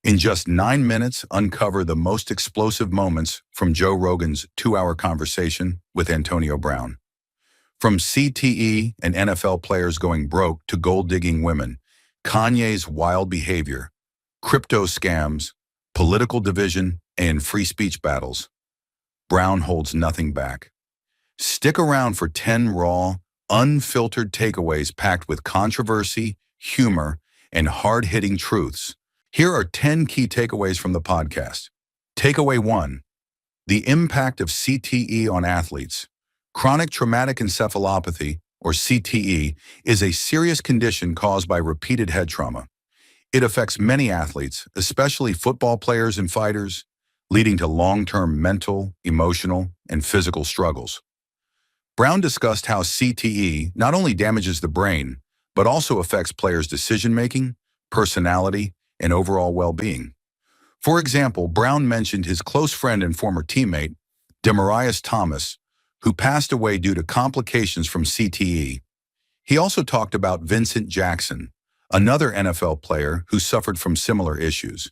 In just 9 minutes, uncover the most explosive moments from Joe Rogan's 2-hour conversation with Antonio Brown. From CTE and NFL players going broke to gold-digging women, Kanye's wild behavior, crypto scams, political division, and free speech battles, Brown holds nothing back. Stick around for 10 raw, unfiltered takeaways packed with controversy, humor, and hard-hitting truths. Here are 10 key takeaways from the podcast. Takeaway 1. The impact of CTE on athletes. Chronic traumatic encephalopathy, or CTE, is a serious condition caused by repeated head trauma. It affects many athletes, especially football players and fighters, leading to long-term mental, emotional, and physical struggles. Brown discussed how CTE not only damages the brain, but also affects players' decision-making, personality, and overall well-being. For example, Brown mentioned his close friend and former teammate, Demaryius Thomas, who passed away due to complications from CTE. He also talked about Vincent Jackson, another NFL player who suffered from similar issues.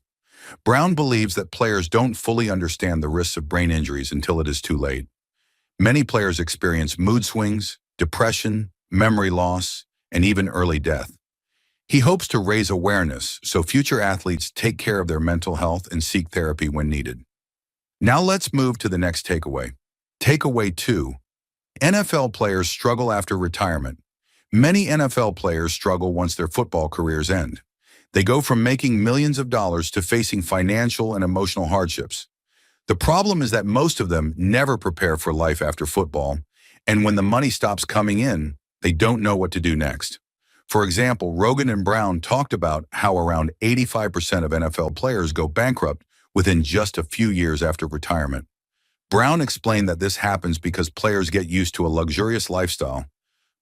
Brown believes that players don't fully understand the risks of brain injuries until it is too late. Many players experience mood swings, depression, memory loss, and even early death. He hopes to raise awareness so future athletes take care of their mental health and seek therapy when needed. Now let's move to the next takeaway. Takeaway 2. NFL players struggle after retirement. Many NFL players struggle once their football careers end. They go from making millions of dollars to facing financial and emotional hardships. The problem is that most of them never prepare for life after football, and when the money stops coming in, they don't know what to do next. For example, Rogan and Brown talked about how around 85% of NFL players go bankrupt within just a few years after retirement. Brown explained that this happens because players get used to a luxurious lifestyle,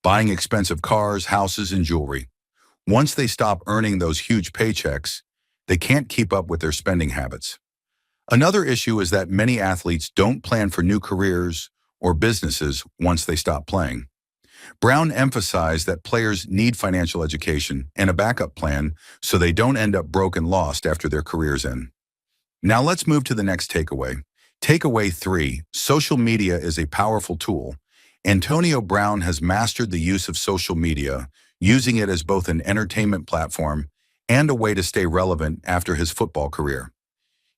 buying expensive cars, houses, and jewelry. Once they stop earning those huge paychecks, they can't keep up with their spending habits. Another issue is that many athletes don't plan for new careers or businesses once they stop playing. Brown emphasized that players need financial education and a backup plan so they don't end up broke and lost after their careers end. Now let's move to the next takeaway. Takeaway 3. Social media is a powerful tool. Antonio Brown has mastered the use of social media, using it as both an entertainment platform and a way to stay relevant after his football career.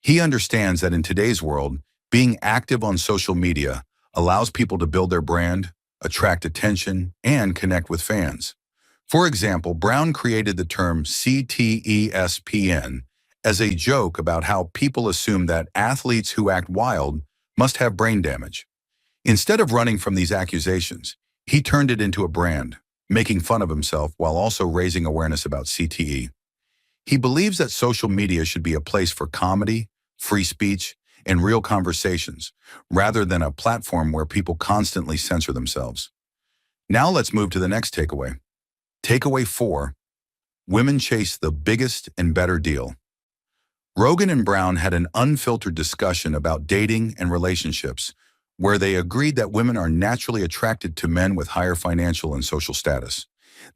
He understands that in today's world, being active on social media allows people to build their brand, attract attention, and connect with fans. For example, Brown created the term CTESPN as a joke about how people assume that athletes who act wild must have brain damage. Instead of running from these accusations, he turned it into a brand, making fun of himself while also raising awareness about CTE. He believes that social media should be a place for comedy, free speech, and real conversations, rather than a platform where people constantly censor themselves. Now let's move to the next takeaway. Takeaway 4. Women chase the biggest and better deal. Rogan and Brown had an unfiltered discussion about dating and relationships, where they agreed that women are naturally attracted to men with higher financial and social status.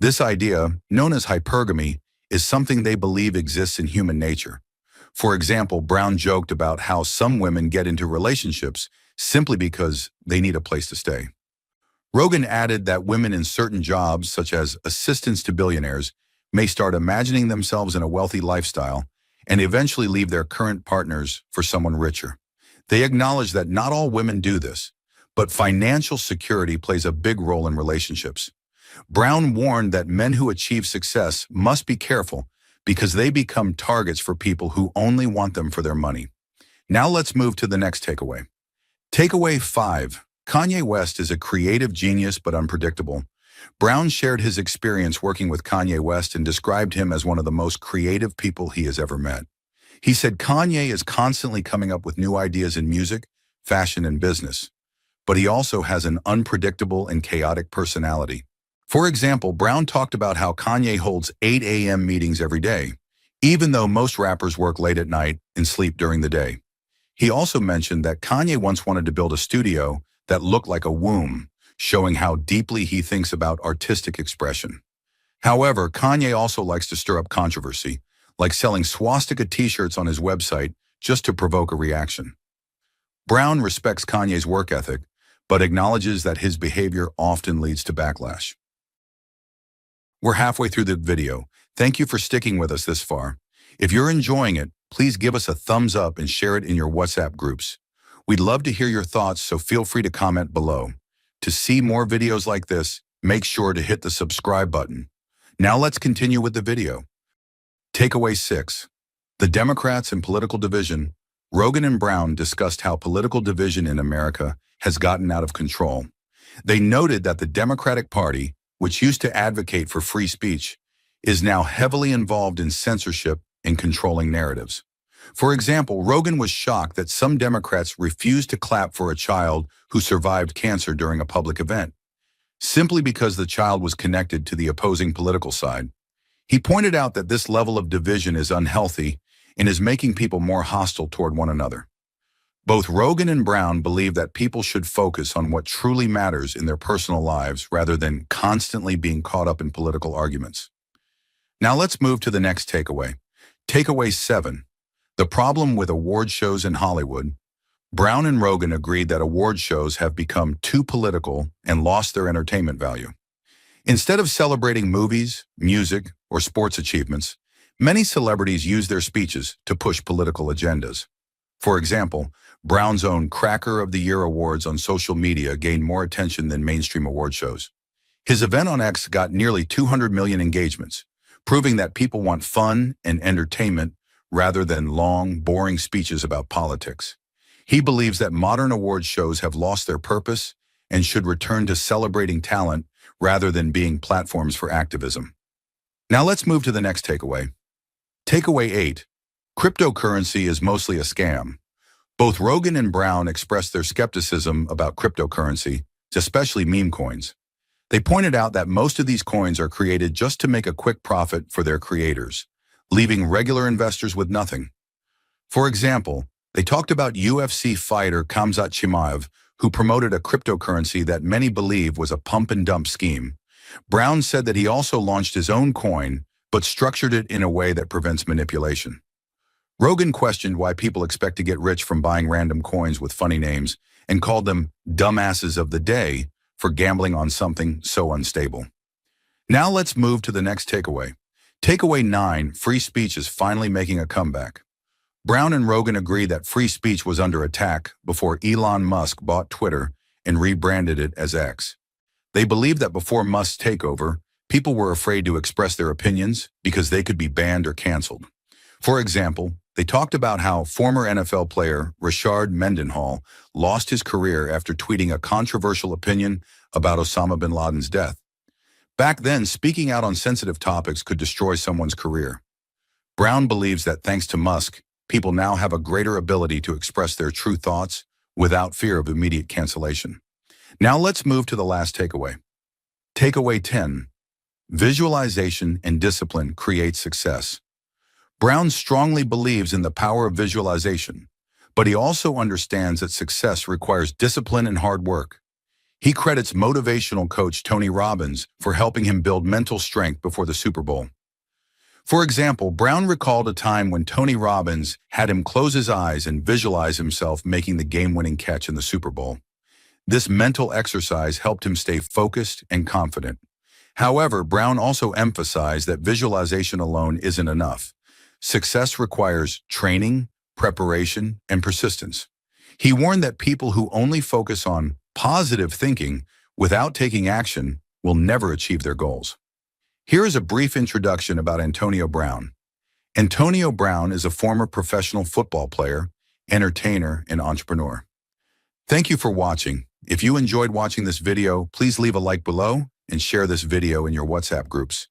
This idea, known as hypergamy, is something they believe exists in human nature. For example, Brown joked about how some women get into relationships simply because they need a place to stay. Rogan added that women in certain jobs, such as assistants to billionaires, may start imagining themselves in a wealthy lifestyle and eventually leave their current partners for someone richer. They acknowledge that not all women do this, but financial security plays a big role in relationships. Brown warned that men who achieve success must be careful because they become targets for people who only want them for their money. Now let's move to the next takeaway. Takeaway 5. Kanye West is a creative genius but unpredictable. Brown shared his experience working with Kanye West and described him as one of the most creative people he has ever met. He said Kanye is constantly coming up with new ideas in music, fashion, and business, but he also has an unpredictable and chaotic personality. For example, Brown talked about how Kanye holds 8 a.m. meetings every day, even though most rappers work late at night and sleep during the day. He also mentioned that Kanye once wanted to build a studio that looked like a womb, showing how deeply he thinks about artistic expression. However, Kanye also likes to stir up controversy, like selling swastika t-shirts on his website just to provoke a reaction. Brown respects Kanye's work ethic, but acknowledges that his behavior often leads to backlash. We're halfway through the video. Thank you for sticking with us this far. If you're enjoying it, please give us a thumbs up and share it in your WhatsApp groups. We'd love to hear your thoughts, so feel free to comment below. To see more videos like this, make sure to hit the subscribe button. Now let's continue with the video. Takeaway 6. The Democrats and Political Division. Rogan and Brown discussed how political division in America has gotten out of control. They noted that the Democratic Party, which used to advocate for free speech, is now heavily involved in censorship and controlling narratives. For example, Rogan was shocked that some Democrats refused to clap for a child who survived cancer during a public event, simply because the child was connected to the opposing political side. He pointed out that this level of division is unhealthy and is making people more hostile toward one another. Both Rogan and Brown believe that people should focus on what truly matters in their personal lives rather than constantly being caught up in political arguments. Now let's move to the next takeaway. Takeaway 7. The problem with award shows in Hollywood. Brown and Rogan agreed that award shows have become too political and lost their entertainment value. Instead of celebrating movies, music, or sports achievements, many celebrities use their speeches to push political agendas. For example, Brown's own Cracker of the Year awards on social media gained more attention than mainstream award shows. His event on X got nearly 200 million engagements, proving that people want fun and entertainment rather than long, boring speeches about politics. He believes that modern award shows have lost their purpose and should return to celebrating talent rather than being platforms for activism. Now let's move to the next takeaway. Takeaway 8. Cryptocurrency is mostly a scam. Both Rogan and Brown expressed their skepticism about cryptocurrency, especially meme coins. They pointed out that most of these coins are created just to make a quick profit for their creators, leaving regular investors with nothing. For example, they talked about UFC fighter Khamzat Chimaev, who promoted a cryptocurrency that many believe was a pump-and-dump scheme. Brown said that he also launched his own coin, but structured it in a way that prevents manipulation. Rogan questioned why people expect to get rich from buying random coins with funny names and called them dumbasses of the day for gambling on something so unstable. Now let's move to the next takeaway. Takeaway 9. Free speech is finally making a comeback. Brown and Rogan agree that free speech was under attack before Elon Musk bought Twitter and rebranded it as X. They believe that before Musk's takeover, people were afraid to express their opinions because they could be banned or canceled. For example, they talked about how former NFL player Rashard Mendenhall lost his career after tweeting a controversial opinion about Osama bin Laden's death. Back then, speaking out on sensitive topics could destroy someone's career. Brown believes that thanks to Musk, people now have a greater ability to express their true thoughts without fear of immediate cancellation. Now let's move to the last takeaway. Takeaway 10. Visualization and discipline create success. Brown strongly believes in the power of visualization, but he also understands that success requires discipline and hard work. He credits motivational coach Tony Robbins for helping him build mental strength before the Super Bowl. For example, Brown recalled a time when Tony Robbins had him close his eyes and visualize himself making the game-winning catch in the Super Bowl. This mental exercise helped him stay focused and confident. However, Brown also emphasized that visualization alone isn't enough. Success requires training, preparation, and persistence. He warned that people who only focus on positive thinking without taking action will never achieve their goals. Here is a brief introduction about Antonio Brown. Antonio Brown is a former professional football player, entertainer, and entrepreneur. Thank you for watching. If you enjoyed watching this video, please leave a like below and share this video in your WhatsApp groups.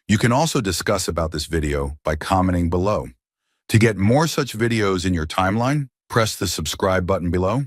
You can also discuss about this video by commenting below. To get more such videos in your timeline, press the subscribe button below.